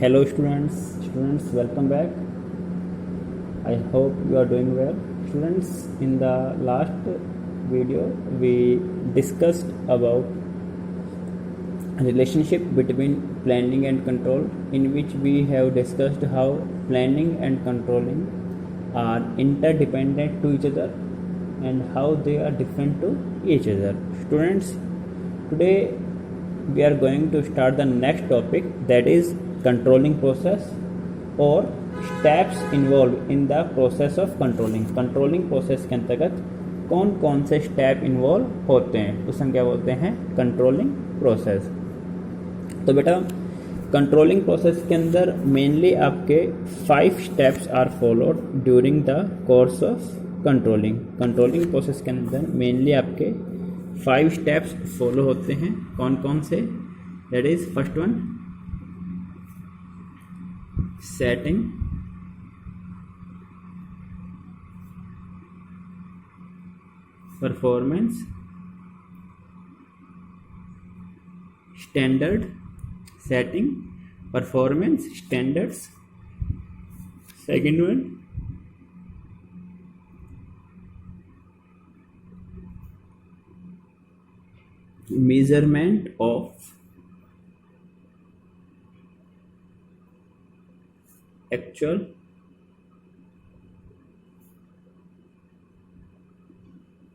Hello students, welcome back. I hope you are doing well. Students, in the last video we discussed about relationship between planning and control, in which we have discussed how planning and controlling are interdependent to each other and how they are different to each other. Students, today we are going to start the next topic, that is controlling process or steps involved in the process of controlling. Controlling process के अंतर्गत कौन कौन से step involve होते हैं उसे हम क्या बोलते हैं, कंट्रोलिंग प्रोसेस। तो बेटा कंट्रोलिंग प्रोसेस के अंदर मेनली आपके 5 steps are followed during the course of controlling. Controlling process के अंदर मेनली आपके 5 स्टेप्स फॉलो होते हैं। कौन कौन से? That is first one, setting, performance, standard, setting, performance, standards. Second one, measurement of actual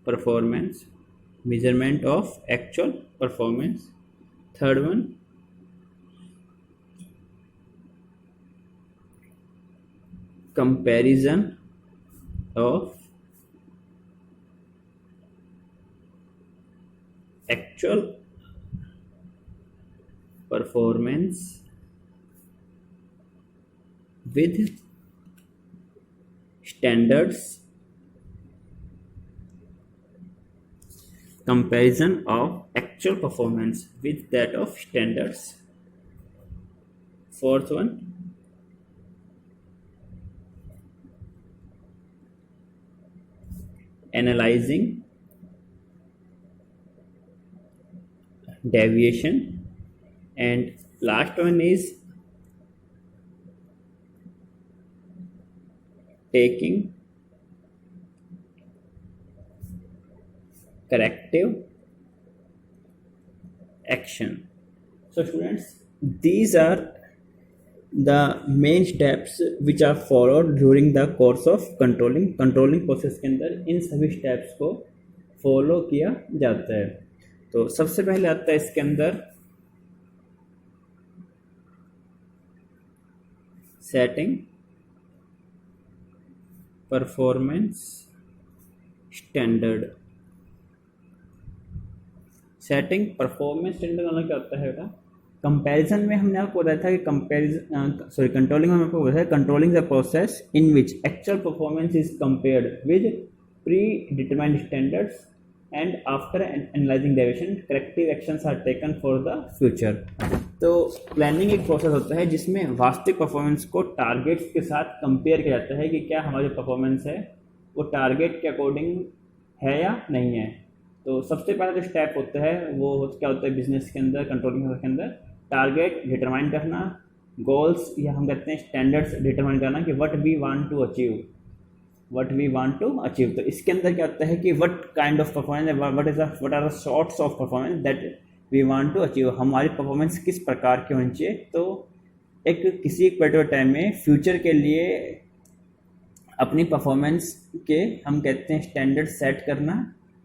performance, measurement of actual performance. Third one, comparison of actual performance with standards, comparison of actual performance with that of standards. Fourth one, analyzing deviation, and last one is taking corrective action. So students, these are the main steps which are followed during the course of controlling process के अंदर इन सभी steps को follow किया जाता है। तो सबसे पहले आता है इसके अंदर setting, performance, standard. Setting, performance, standard वाला क्या होता है बेटा? कंपैरिजन में हमने आपको बताया था कि कंट्रोलिंग में आपको बताया, controlling the process in which actual performance is compared with pre determined standards and after analyzing deviation corrective actions are taken for the future। तो प्लानिंग एक प्रोसेस होता है जिसमें वास्तविक परफॉर्मेंस को टारगेट्स के साथ कंपेयर किया जाता है कि क्या हमारा जो परफॉर्मेंस है वो टारगेट के अकॉर्डिंग है या नहीं है। तो सबसे पहला जो स्टेप होता है वो क्या होता है बिजनेस के अंदर, कंट्रोलिंग के अंदर, टारगेट डिटरमाइन करना, गोल्स या हम कहते हैं स्टैंडर्ड्स डिटरमाइन करना कि what we want to achieve. तो इसके अंदर क्या होता है कि what kind of performance, what are the sorts of performance that we want to achieve. हमारी परफॉर्मेंस किस प्रकार की होनी चाहिए। तो किसी एक पर्टिकुलर टाइम में फ्यूचर के लिए अपनी परफॉर्मेंस के हम कहते हैं स्टैंडर्ड सेट करना,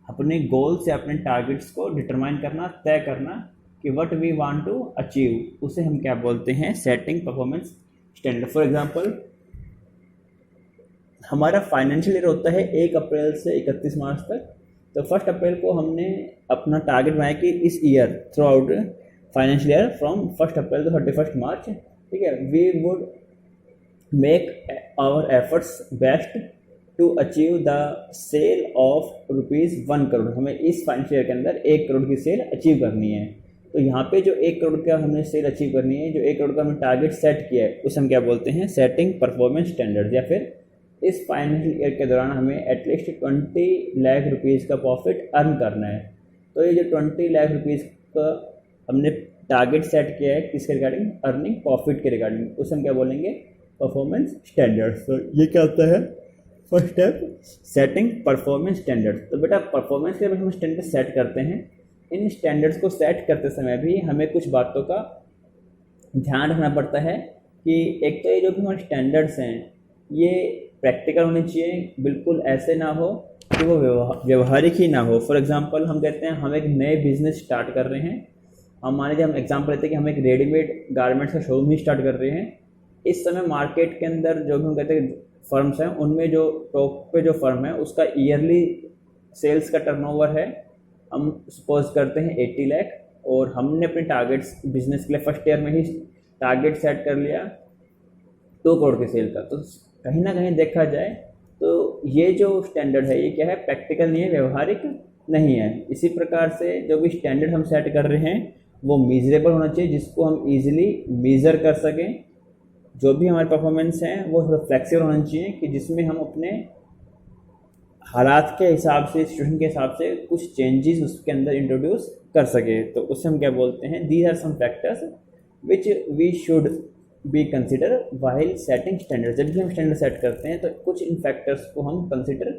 अपने गोल्स या अपने टारगेट्स को डिटरमाइन करना, तय करना कि what we want to achieve, उसे हम क्या बोलते हैं, setting performance standard. For example, हमारा फाइनेंशियल ईयर होता है 1 अप्रैल से 31 मार्च तक। तो 1 अप्रैल को हमने अपना टारगेट बनाया कि इस year throughout financial year from 1 April to 31 March, ठीक है, we would make our efforts best to achieve the sale of ₹1 crore. हमें इस फाइनेंशियल ईयर के अंदर 1 करोड़ की सेल अचीव करनी है। तो यहाँ पे जो 1 करोड़ का हमने सेल अचीव करनी है, जो 1 करोड़ का हमने टारगेट सेट किया है, उसे हम क्या बोलते हैं, सेटिंग परफॉर्मेंस स्टैंडर्ड। या फिर इस फाइनेंशियल ईयर के दौरान हमें एटलीस्ट 20 लाख रुपीज़ का प्रॉफिट अर्न करना है। तो ये जो 20 लाख रुपीज़ का हमने टारगेट सेट किया है किसके रिगार्डिंग, अर्निंग प्रॉफिट के रिगार्डिंग, उसे हम क्या बोलेंगे, परफॉर्मेंस स्टैंडर्ड्स। तो ये क्या होता है, first step setting performance standards. तो बेटा परफॉर्मेंस के हम स्टैंडर्ड सेट करते हैं, इन स्टैंडर्ड्स को सेट करते समय भी हमें कुछ बातों का ध्यान रखना पड़ता है कि एक तो ये जो भी हमारे स्टैंडर्ड्स हैं ये प्रैक्टिकल होने चाहिए, बिल्कुल ऐसे ना हो कि वो व्यवहारिक ही ना हो। फॉर एग्जांपल हम कहते हैं हम एक नए बिजनेस स्टार्ट कर रहे हैं, हम मान लीजिए हम एग्जांपल लेते हैं कि हम एक रेडीमेड गारमेंट्स का शोरूम ही स्टार्ट कर रहे हैं। इस समय मार्केट के अंदर जो भी हम कहते हैं फर्म्स हैं, उनमें जो टॉप पे जो फर्म है उसका ईयरली सेल्स का टर्नओवर है, हम सपोज करते हैं 80 लाख, और हमने अपने टारगेट्स बिजनेस के लिए फर्स्ट ईयर में ही टारगेट सेट कर लिया 2 करोड़ के सेल का। तो कहीं ना कहीं देखा जाए तो ये जो स्टैंडर्ड है ये क्या है, प्रैक्टिकल नहीं है, व्यवहारिक नहीं है। इसी प्रकार से जो भी स्टैंडर्ड हम सेट कर रहे हैं वो मीजरेबल होना चाहिए, जिसको हम इजीली मेज़र कर सकें। जो भी हमारे परफॉर्मेंस हैं वो थोड़ा फ्लेक्सिबल होना चाहिए कि जिसमें हम अपने हालात के हिसाब से, सिचुएशन के हिसाब से कुछ चेंजेस उसके अंदर इंट्रोड्यूस कर सके। तो उससे हम क्या बोलते हैं, these are some factors which we should be consider while setting standard. जब भी हम स्टैंडर्ड सेट करते हैं तो कुछ इन फैक्टर्स को हम कंसिडर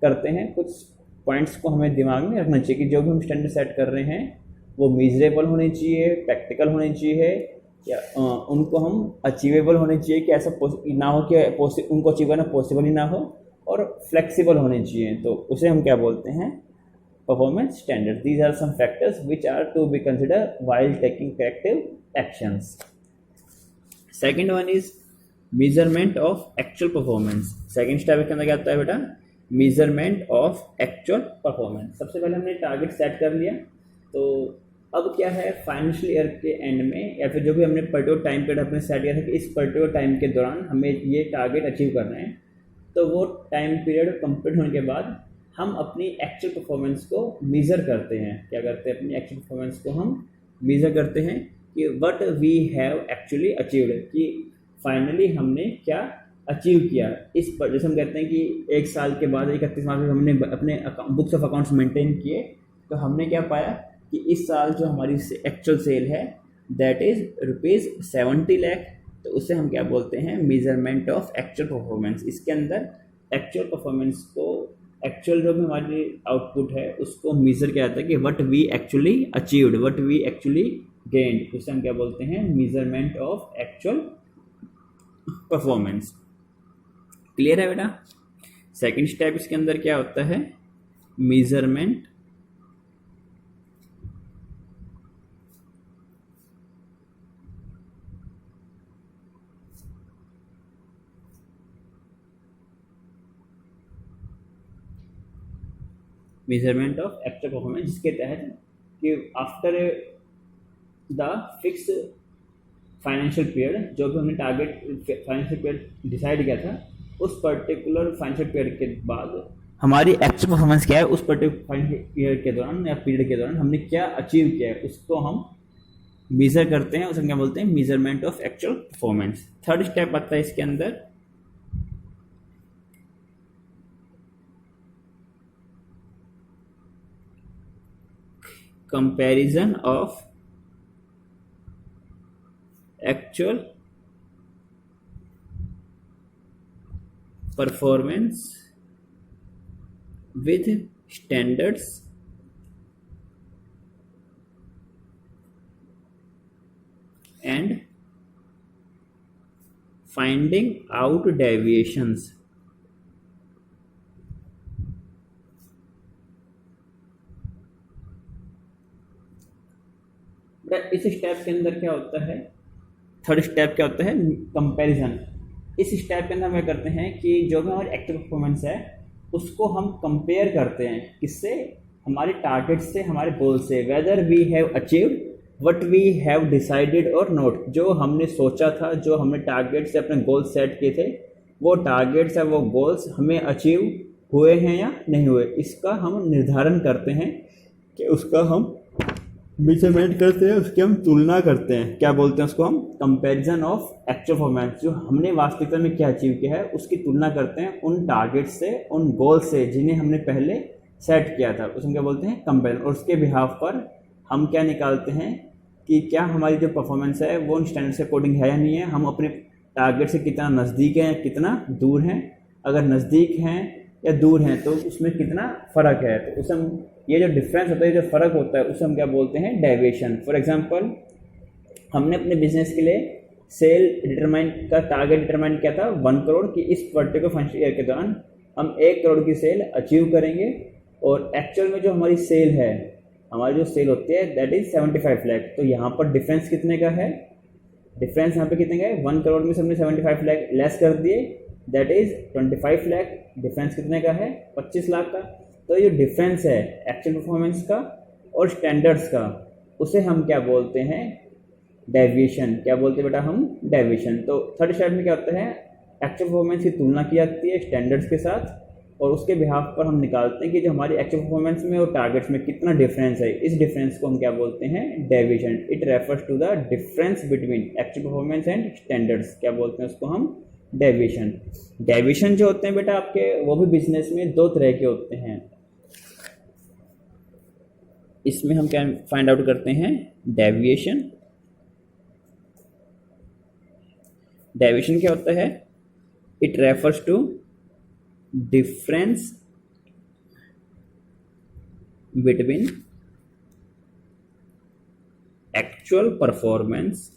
करते हैं, कुछ पॉइंट्स को हमें दिमाग में रखना चाहिए कि जो भी हम स्टैंडर्ड सेट कर रहे हैं वो मीजरेबल होने चाहिए, प्रैक्टिकल होने चाहिए, या उनको हम अचीवेबल होने चाहिए कि ऐसा ना हो कि उनको अचीव करना पॉसिबल ही ना हो, और फ्लेक्सिबल होने चाहिए। तो उसे हम क्या बोलते हैं, performance standard. These are some factors which are to be consider while taking corrective actions. Second one is measurement of actual performance. Second step के अंदर क्या होता है बेटा, मेजरमेंट ऑफ एक्चुअल परफॉर्मेंस। सबसे पहले हमने टारगेट सेट कर लिया, तो अब क्या है, फाइनेंशियल ईयर के एंड में या फिर जो भी हमने पर्टिकुलर टाइम पीरियड अपने सेट किया था कि इस पर्टिकुलर टाइम के दौरान हमें ये टारगेट अचीव करना है, तो वो टाइम पीरियड कंप्लीट होने के बाद हम अपनी एक्चुअल परफॉर्मेंस को मेज़र करते हैं। क्या करते हैं, अपनी एक्चुअल परफॉर्मेंस को हम मेज़र करते हैं कि what we have actually achieved, कि फाइनली हमने क्या अचीव किया इस पर। जैसे हम कहते हैं कि 1 साल के बाद 31 मार्च में हमने अपने बुक्स ऑफ अकाउंट्स मेंटेन किए, तो हमने क्या पाया कि इस साल जो हमारी एक्चुअल सेल है दैट इज़ ₹70 लाख। तो उसे हम क्या बोलते हैं, मेजरमेंट ऑफ एक्चुअल परफॉर्मेंस। इसके अंदर एक्चुअल परफॉर्मेंस को, एक्चुअल जो भी हमारी आउटपुट है उसको मेजर किया जाता है कि what we actually achieved, what we actually gained, उसे हम क्या बोलते हैं, measurement of actual performance. Clear है बेटा। सेकेंड स्टेप इसके अंदर क्या होता है, measurement measurement of actual performance, जिसके तहत कि after the fix financial period, जो भी हमने टारगेट फाइनेंशियल पीरियड डिसाइड किया था, उस पर्टिकुलर फाइनेंशियल पीरियड के बाद हमारी एक्चुअल परफॉर्मेंस क्या है, उस पर्टिकुलर फाइनेंशियल पीरियड के दौरान या पीरियड के दौरान हमने क्या अचीव किया है उसको हम मेजर करते हैं, उसे क्या बोलते हैं, measurement of actual performance. Third step आता है इसके अंदर comparison of actual performance with standards and finding out deviations. इस स्टेप के अंदर क्या होता है, थर्ड स्टेप क्या होता है, कंपैरिजन। इस स्टेप के अंदर हम क्या करते हैं कि जो भी हमारी एक्चुअल परफॉर्मेंस है उसको हम कंपेयर करते हैं, किससे, हमारे टारगेट से, हमारे गोल से, whether we have achieved what we have decided और नॉट। जो हमने सोचा था, जो हमने टारगेट से अपने गोल सेट किए थे, वो टारगेट्स है, वो गोल्स हमें अचीव हुए हैं या नहीं हुए, इसका हम निर्धारण करते हैं कि उसका हम मेजरमेंट करते हैं, उसकी हम तुलना करते हैं। क्या बोलते हैं उसको हम, कंपैरिजन ऑफ एक्चुअल परफॉर्मेंस। जो हमने वास्तविकता में क्या अचीव किया है उसकी तुलना करते हैं उन टारगेट से, उन गोल से जिन्हें हमने पहले सेट किया था, उसमें क्या बोलते हैं, कंपेरिजन। और उसके बिहाफ पर हम क्या निकालते हैं, कि क्या हमारी जो परफॉर्मेंस है वो उन स्टैंडर्ड के अकॉर्डिंग है या नहीं है, हम अपने टारगेट से कितना नज़दीक हैं कितना दूर हैं, अगर नज़दीक हैं या दूर हैं तो उसमें कितना फ़र्क है। तो उसे हम ये जो डिफरेंस होता है, जो फ़र्क होता है, उसे हम क्या बोलते हैं, डेविएशन। फॉर एग्जांपल हमने अपने बिजनेस के लिए सेल डिटरमाइन का टारगेट डिटरमाइन किया था 1 करोड़ की, इस पर्टिकुलर फाइनेंशियल ईयर के दौरान हम 1 करोड़ की सेल अचीव करेंगे, और एक्चुअल में जो हमारी सेल है, हमारी जो सेल होती है दैट इज़ 75 लाख। तो यहाँ पर डिफरेंस कितने का है, डिफरेंस यहाँ पे कितने का है, 1 करोड़ में से हमने 75 लाख लेस कर दिए, दैट इज़ 25 लाख। डिफरेंस कितने का है, 25 लाख का। तो ये डिफरेंस है एक्चुअल परफॉर्मेंस का और स्टैंडर्ड्स का, उसे हम क्या बोलते हैं, डेविएशन। क्या बोलते हैं बेटा हम, डेविएशन। तो थर्ड स्टेप में क्या होता है, एक्चुअल परफॉर्मेंस की तुलना की जाती है स्टैंडर्ड्स के साथ, और उसके बिहाफ पर हम निकालते हैं कि जो हमारी एक्चुअल परफॉर्मेंस में और टारगेट्स में कितना डिफरेंस है। इस डिफरेंस को हम क्या बोलते हैं, deviation. It refers to the difference between actual performance and standards. क्या बोलते हैं उसको हम, डेविएशन। डेविएशन जो होते हैं बेटा आपके, वो भी बिजनेस में 2 तरह के होते हैं। इसमें हम क्या फाइंड आउट करते हैं, डेविएशन। डेविएशन क्या होता है, it refers to difference between actual performance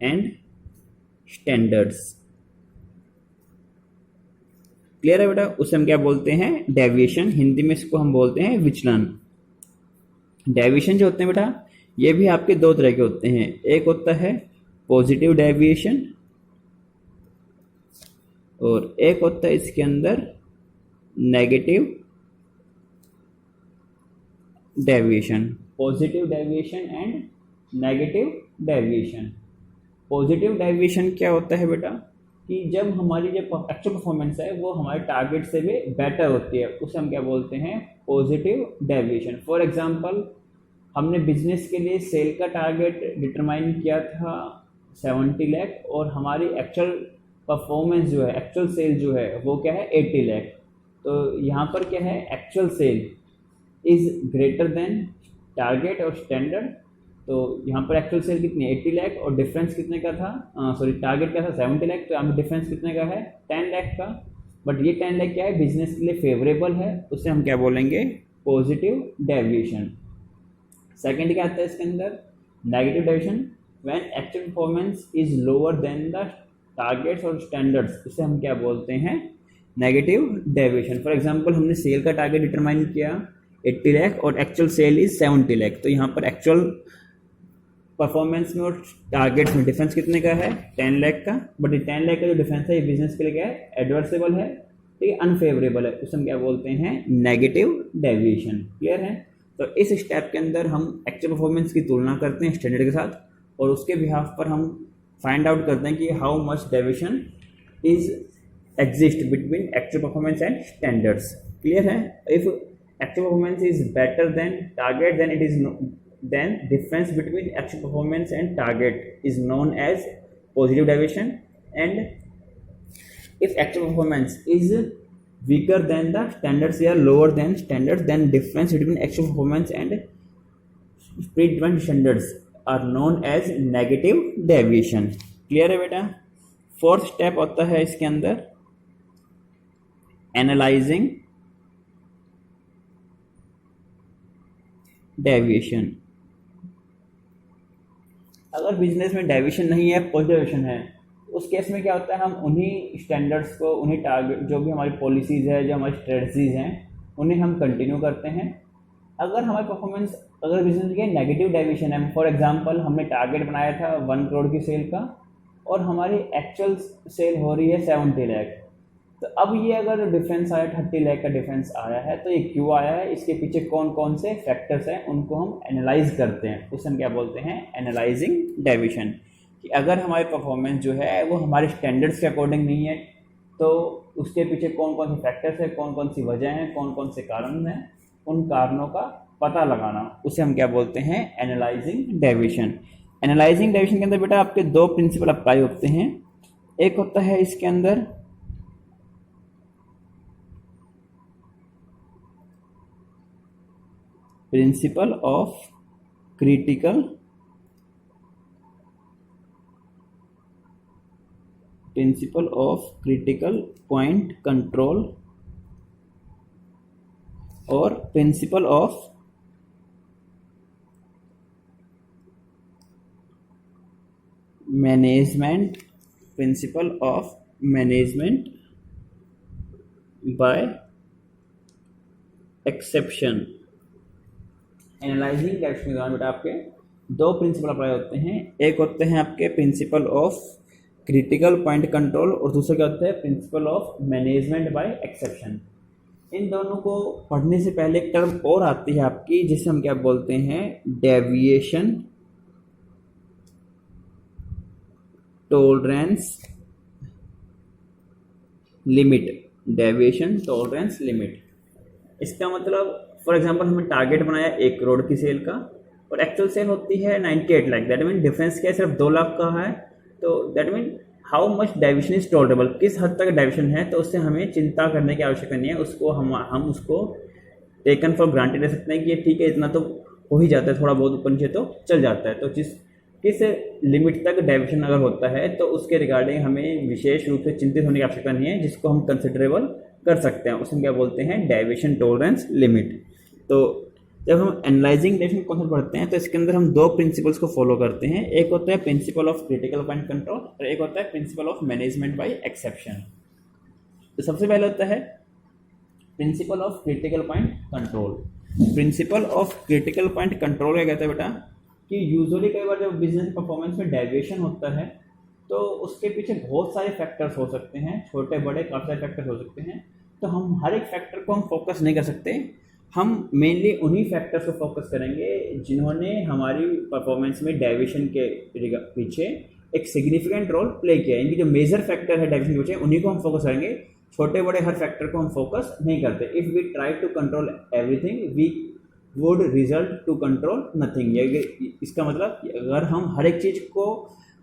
and standards. Clear है बेटा, उसे हम क्या बोलते हैं, डेविएशन। हिंदी में इसको हम बोलते हैं विचलन। डेविएशन जो होते हैं बेटा, ये भी आपके 2 तरह के होते हैं। एक होता है पॉजिटिव डेविएशन, और एक होता है इसके अंदर negative deviation. Positive deviation and negative deviation. Positive deviation क्या होता है बेटा, कि जब हमारी जो एक्चुअल परफॉर्मेंस है वो हमारे टारगेट से भी बेटर होती है, उसे हम क्या बोलते हैं, पॉजिटिव डेविएशन। फॉर एग्जांपल हमने बिजनेस के लिए सेल का टारगेट डिटरमाइन किया था 70 लाख, और हमारी एक्चुअल परफॉर्मेंस जो है, एक्चुअल सेल जो है वो क्या है, 80 लाख। तो यहाँ पर क्या है, actual sale is greater than target और स्टैंडर्ड। तो यहाँ पर एक्चुअल सेल कितनी, 80 लाख, और डिफरेंस कितने का था, सॉरी टारगेट क्या था, 70 लाख। तो यहाँ पर डिफरेंस कितने का है, 10 लाख का। बट ये 10 लाख क्या है, बिजनेस के लिए फेवरेबल है, उसे हम क्या बोलेंगे, पॉजिटिव डेविएशन। सेकेंड क्या आता है इसके अंदर, negative deviation. When actual performance is lower than the targets और स्टैंडर्ड्स, इसे हम क्या बोलते हैं, नेगेटिव डेविएशन। फॉर एग्जांपल हमने सेल का टारगेट डिटरमाइन किया 80 लाख और एक्चुअल सेल इज 70 लाख। तो यहाँ पर एक्चुअल परफॉर्मेंस में और टारगेट्स में डिफरेंस कितने का है, 10 लाख का। बट ये 10 लाख का जो डिफरेंस है ये बिजनेस के लिए क्या है, एडवर्सेबल है, ठीक है, अनफेवरेबल है, उसे हम क्या बोलते हैं, नेगेटिव डेविएशन। क्लियर है। तो इस स्टेप के अंदर हम एक्चुअल परफॉर्मेंस की तुलना करते हैं स्टैंडर्ड के साथ, और उसके बिहाफ पर हम फाइंड आउट करते हैं कि how much deviation is exist between actual performance and standards. Clear है। If actual performance is better then target, then it is then difference between actual performance and target is known as positive deviation, and if actual performance is weaker than the standards or lower than standards, then difference between actual performance and predefined standards are known as negative deviation. clear है बेटा। Fourth step होता है इसके अंदर analysing deviation. अगर business में deviation नहीं है, पॉजिटिव डेविएशन है, उस केस में क्या होता है, हम उन्हीं स्टैंडर्ड्स को, उन्हीं टारगेट, जो भी हमारी पॉलिसीज़ है, जो हमारी स्ट्रेटजीज़ हैं, उन्हें हम कंटिन्यू करते हैं। अगर हमारी परफॉर्मेंस, अगर बिजनेस के नेगेटिव डेविएशन है, फॉर एग्जांपल हमने टारगेट बनाया था 1 करोड़ की सेल का और हमारी एक्चुअल सेल हो रही है 70 लाख, तो अब ये अगर डिफरेंस आया 30 लाख का डिफरेंस आया है, तो ये क्यों आया है, इसके पीछे कौन कौन से फैक्टर्स हैं, उनको हम एनालाइज करते हैं। उसे हम क्या बोलते हैं, एनालाइजिंग डेविएशन। कि अगर हमारी परफॉर्मेंस जो है वो हमारे स्टैंडर्ड्स के अकॉर्डिंग नहीं है, तो उसके पीछे कौन कौन से फैक्टर्स हैं, कौन कौन सी वजह हैं, कौन कौन से कारण हैं, उन कारणों का पता लगाना, उसे हम क्या बोलते हैं, एनालाइजिंग डेविएशन। एनालाइजिंग डेविएशन के अंदर बेटा आपके 2 प्रिंसिपल अप्लाई होते हैं। एक होता है इसके अंदर principle of critical point control और principle of management by exception. Analysing dates के दौरान बेटा आपके दो प्रिंसिपल अप्लाई होते हैं, एक होते हैं आपके principle of critical point control और दूसरा क्या होता है principle of management by exception. इन दोनों को पढ़ने से पहले एक टर्म और आती है आपकी जिसे हम क्या बोलते हैं डेविएशन टॉलरेंस लिमिट। इसका मतलब फॉर एग्जांपल हमने टारगेट बनाया 1 करोड़ की सेल का और एक्चुअल सेल होती है 98 लाख, दैट मीन डिफरेंस क्या है सिर्फ 2 लाख का है, तो that mean how much deviation is tolerable, किस हद तक डेविएशन है, तो उससे हमें चिंता करने की आवश्यकता नहीं है। उसको हम उसको टेकन फॉर ग्रांटेड ले सकते हैं कि ये ठीक है इतना तो हो ही जाता है, थोड़ा बहुत ऊपर नीचे तो चल जाता है। तो किस लिमिट तक डेविएशन अगर होता है तो उसके रिगार्डिंग हमें विशेष रूप से चिंतित होने की आवश्यकता नहीं है, जिसको हम कंसिडरेबल कर सकते हैं, उसे क्या बोलते हैं डेविएशन टॉलरेंस लिमिट। तो जब हम एनालाइजिंग डेविएशन कॉन्सेप्ट पढ़ते हैं तो इसके अंदर हम दो प्रिंसिपल्स को फॉलो करते हैं, एक होता है principle of critical point control और एक होता है principle of management by exception. तो सबसे पहले होता है principle of critical point control. Principal of critical point control क्या कहता है बेटा कि यूजुअली कई बार जब बिजनेस परफॉर्मेंस में डेविएशन होता है तो उसके पीछे बहुत सारे फैक्टर्स हो सकते हैं, छोटे बड़े काफ़ी सारे फैक्टर्स हो सकते हैं। तो हम हर एक फैक्टर को हम फोकस नहीं कर सकते, हम मेनली उन्हीं फैक्टर्स को फोकस करेंगे जिन्होंने हमारी परफॉर्मेंस में डेविएशन के पीछे एक सिग्निफिकेंट रोल प्ले किया। इनकी जो मेजर फैक्टर है डेविएशन के पीछे उन्हीं को हम फोकस करेंगे, छोटे बड़े हर फैक्टर को हम फोकस नहीं करते। If we try to control everything we would result to control nothing. इसका मतलब अगर हम हर एक चीज़ को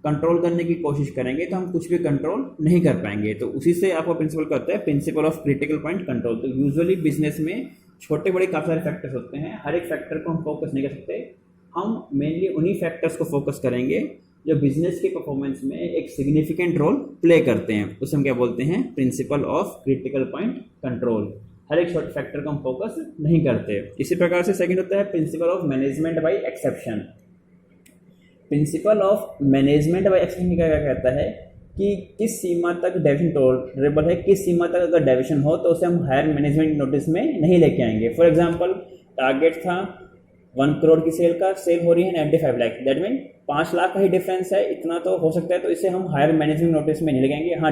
कंट्रोल करने की कोशिश करेंगे तो हम कुछ भी कंट्रोल नहीं कर पाएंगे। तो उसी से आपका प्रिंसिपल क्या होता है principle of critical point control. तो यूजुअली बिजनेस में छोटे बड़े काफ़ी सारे फैक्टर्स होते हैं, हर एक फैक्टर को हम फोकस नहीं कर सकते, हम मेनली उन्हीं फैक्टर्स को फोकस करेंगे जो बिजनेस के परफॉर्मेंस में एक सिग्निफिकेंट रोल प्ले करते हैं, उसे हम क्या बोलते हैं principle of critical point control. हर एक छोटे फैक्टर को हम फोकस नहीं करते। इसी प्रकार से सेकंड होता है principle of management by exception. Principal of management by exception क्या कहता है कि किस सीमा तक डेविएशन टॉलरेबल है, किस सीमा तक अगर डेविएशन हो तो उसे हम हायर मैनेजमेंट नोटिस में नहीं लेके आएंगे। फॉर एग्जांपल टारगेट था 1 करोड़ की सेल का, सेल हो रही है 95 लाख, दैट मीन 5 लाख का ही डिफरेंस है, इतना तो हो सकता है, तो इसे हम हायर मैनेजमेंट नोटिस में नहीं लेके आएंगे। हाँ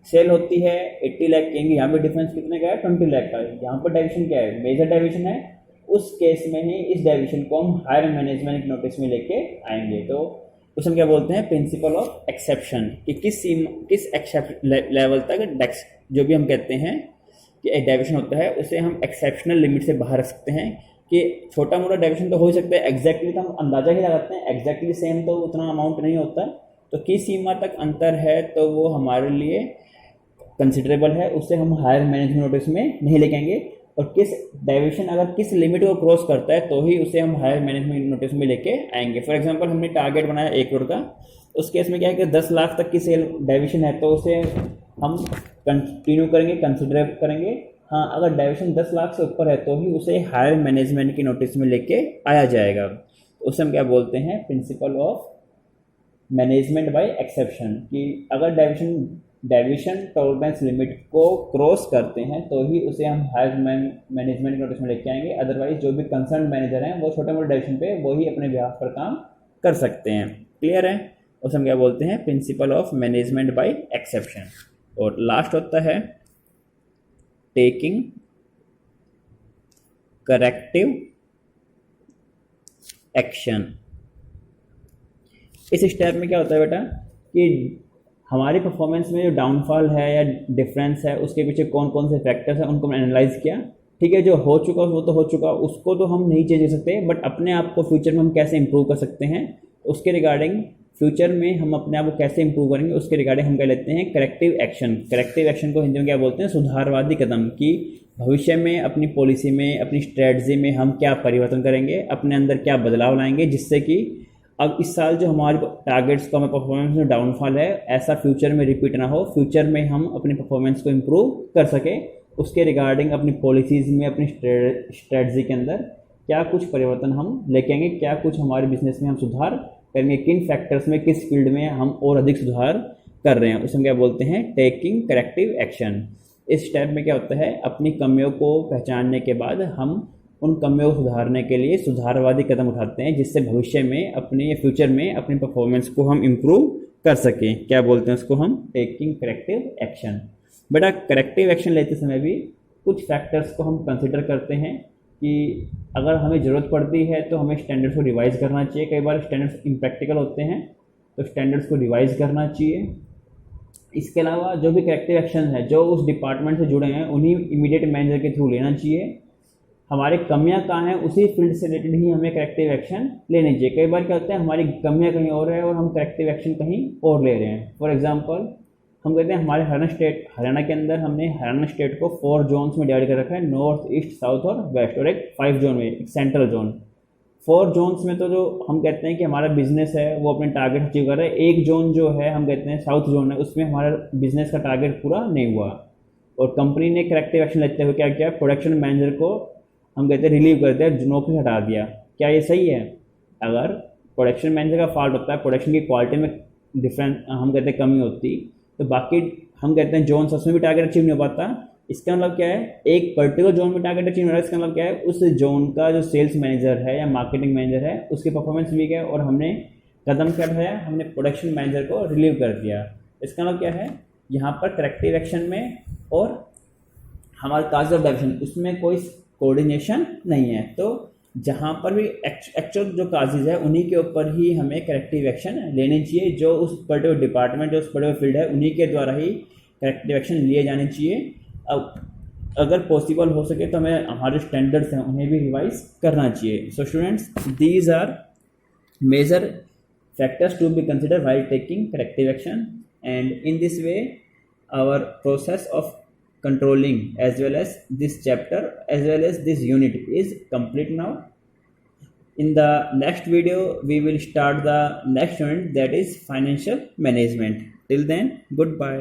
सेल होती है 80 लाख की, यहाँ पे डिफरेंस कितने का है 20 लाख का, यहाँ पर डेविएशन क्या है मेजर डेविएशन है, उस केस में ही इस डेविएशन को हम हायर मैनेजमेंट नोटिस में लेके आएंगे। तो उसे हम क्या बोलते हैं प्रिंसिपल ऑफ एक्सेप्शन, कि किस लेवल तक जो भी हम कहते हैं कि एक डेविएशन होता है उसे हम एक्सेप्शनल लिमिट से बाहर रख सकते हैं। कि छोटा मोटा डेविएशन तो हो ही सकता है, एग्जैक्टली तो हम अंदाजा ही लगाते हैं, एग्जैक्टली सेम तो उतना अमाउंट नहीं होता, तो किस सीमा तक अंतर है तो वो हमारे लिए कंसिडरेबल है, उससे हम हायर मैनेजमेंट नोटिस में नहीं लेके आएंगे। और किस डेविएशन अगर किस लिमिट को क्रॉस करता है तो ही उसे हम हायर मैनेजमेंट नोटिस में लेके आएंगे। फॉर एग्जांपल हमने टारगेट बनाया 1 करोड़ का, उस केस में क्या है कि 10 लाख तक की सेल डेविएशन है तो उसे हम कंटिन्यू करेंगे, कंसिडर करेंगे। हाँ अगर डेविएशन 10 लाख से ऊपर है तो ही उसे हायर मैनेजमेंट की नोटिस में लेके आया जाएगा। उसे हम क्या बोलते हैं principle of management by exception, कि अगर डेविएशन टॉलरेंस लिमिट को क्रॉस करते हैं तो ही उसे हम हायर मैनेजमेंट नोटिस में लेके आएंगे, अदरवाइज जो भी कंसर्न मैनेजर हैं वो छोटे मोटे डेविएशन पे वही अपने बिहाफ पर काम कर सकते हैं। क्लियर है? उसे हम क्या बोलते हैं principle of management by exception. और लास्ट होता है टेकिंग करेक्टिव एक्शन। इस स्टेप में क्या होता है बेटा कि हमारी परफॉर्मेंस में जो डाउनफॉल है या डिफरेंस है उसके पीछे कौन कौन से फैक्टर्स हैं उनको हमने एनालाइज किया। ठीक है, जो हो चुका वो तो हो चुका, उसको तो हम नहीं चेंज कर सकते, बट अपने आप को फ्यूचर में हम कैसे इंप्रूव कर सकते हैं उसके रिगार्डिंग, फ्यूचर में हम अपने आप को कैसे इंप्रूव करेंगे उसके रिगार्डिंग हम क्या लेते हैं करेक्टिव एक्शन। करेक्टिव एक्शन को हिंदी में क्या बोलते हैं सुधारवादी कदम, कि भविष्य में अपनी पॉलिसी में, अपनी स्ट्रेटजी में हम क्या परिवर्तन करेंगे, अपने अंदर क्या बदलाव लाएंगे, जिससे कि अब इस साल जो हमारे टारगेट्स का हमारे परफॉर्मेंस में डाउनफॉल है, ऐसा फ्यूचर में रिपीट ना हो, फ्यूचर में हम अपनी परफॉर्मेंस को इम्प्रूव कर सकें। उसके रिगार्डिंग अपनी पॉलिसीज़ में, अपनी स्ट्रेटजी के अंदर क्या कुछ परिवर्तन हम लेके आएंगे, क्या कुछ हमारे बिजनेस में हम सुधार करेंगे, किन फैक्टर्स में, किस फील्ड में हम और अधिक सुधार कर रहे हैं, उसमें क्या बोलते हैं, टेकिंग करेक्टिव एक्शन। इस स्टेप में क्या होता है, अपनी कमियों को पहचानने के बाद हम उन कमियों को सुधारने के लिए सुधारवादी कदम उठाते हैं, जिससे भविष्य में अपने फ्यूचर में अपनी परफॉर्मेंस को हम इम्प्रूव कर सकें। क्या बोलते हैं उसको हम, टेकिंग करेक्टिव एक्शन। बेटा करेक्टिव एक्शन लेते समय भी कुछ फैक्टर्स को हम कंसिडर करते हैं कि अगर हमें ज़रूरत पड़ती है तो हमें स्टैंडर्ड्स को रिवाइज़ करना चाहिए। कई बार स्टैंडर्ड्स इम्प्रैक्टिकल होते हैं तो स्टैंडर्ड्स को रिवाइज़ करना चाहिए। इसके अलावा जो भी करेक्टिव एक्शन है जो उस डिपार्टमेंट से जुड़े हैं उन्हीं इमीडिएट मैनेजर के थ्रू लेना चाहिए। हमारी कमियां कहाँ हैं उसी फील्ड से रिलेटेड ही हमें करेक्टिव एक्शन लेने चाहिए। कई बार क्या होता है, हमारी कमियां कहीं और है और हम करेक्टिव एक्शन कहीं और ले रहे हैं। फॉर एग्जांपल हम कहते हैं हमारे हरियाणा के अंदर हमने हरियाणा स्टेट को 4 जोन्स में डिवाइड कर रखा है, नॉर्थ, ईस्ट, साउथ और वेस्ट, और एक 5 जोन में, एक सेंट्रल जोन। 4 जोन्स में तो जो हम कहते हैं कि हमारा बिजनेस है वो अपने टारगेट अचीव कर रहा है। एक जोन जो है हम कहते हैं साउथ जोन है, उसमें हमारा बिजनेस का टारगेट पूरा नहीं हुआ और कंपनी ने करेक्टिव एक्शन लेते हुए क्या किया, प्रोडक्शन मैनेजर को हम कहते हैं रिलीव कर दिया, नौकरी हटा दिया। क्या ये सही है? अगर प्रोडक्शन मैनेजर का फॉल्ट होता है, प्रोडक्शन की क्वालिटी में डिफरेंट हम कहते हैं कमी होती, तो बाकी हम कहते हैं जोन उसमें भी टारगेट अचीव नहीं हो पाता। इसका मतलब क्या है, एक पर्टिकुलर जोन में टारगेट अचीव हो रहा है, इसका मतलब क्या है, उस जोन का जो सेल्स मैनेजर है या मार्केटिंग मैनेजर है उसकी परफॉर्मेंस वीक है और हमने कदम क्या उठाया, हमने प्रोडक्शन मैनेजर को रिलीव कर दिया। इसका मतलब क्या है, यहाँ पर करेक्टिव एक्शन में और हमारे काज ऑफ डायरेक्शन उसमें कोई कोऑर्डिनेशन नहीं है। तो जहाँ पर भी एक्चुअल जो काजेज है उन्हीं के ऊपर ही हमें करेक्टिव एक्शन लेने चाहिए। जो उस पर्टिकुलर डिपार्टमेंट, जो उस पर्टिकुलर फील्ड है, उन्हीं के द्वारा ही करेक्टिव एक्शन लिए जाने चाहिए। अब अगर पॉसिबल हो सके तो हमें हमारे स्टैंडर्ड्स हैं उन्हें भी रिवाइज करना चाहिए। So students, these are major factors to be considered while taking corrective action, and in this way our process of controlling as well as this chapter as well as this unit is complete now. In the next video we will start the next unit, that is financial management. Till then, goodbye.